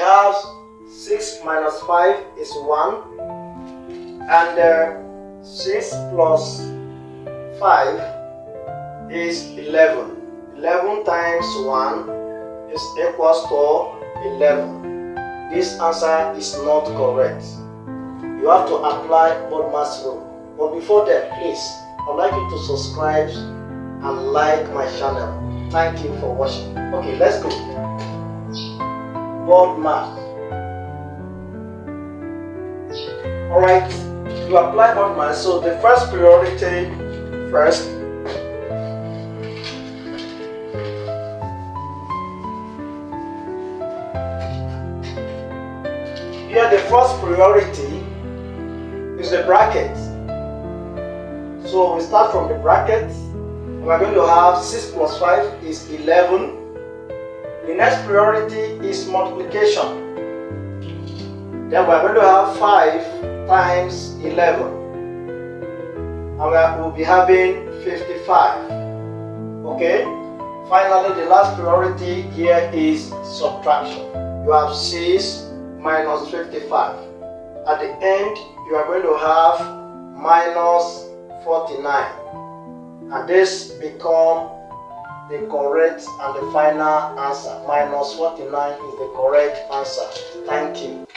have 6 minus 5 is 1, and 6 plus 5 is 11. 11 times 1 is equals to 11. This answer is not correct. You have to apply BODMAS rule. But before that, please, I'd like you to subscribe and like my channel. Thank you for watching. Okay, let's go. BODMAS. Alright, you apply BODMAS. So the first priority first. Here the first priority is the bracket. So we start from the bracket. We're going to have 6 plus 5 is 11. The next priority is multiplication. Then we're going to have 5 times 11. And we'll be having 55. Okay? Finally, the last priority here is subtraction. You have 6 minus 55. At the end, you are going to have minus 49. And this becomes the correct and the final answer. Minus 49 is the correct answer. Thank you.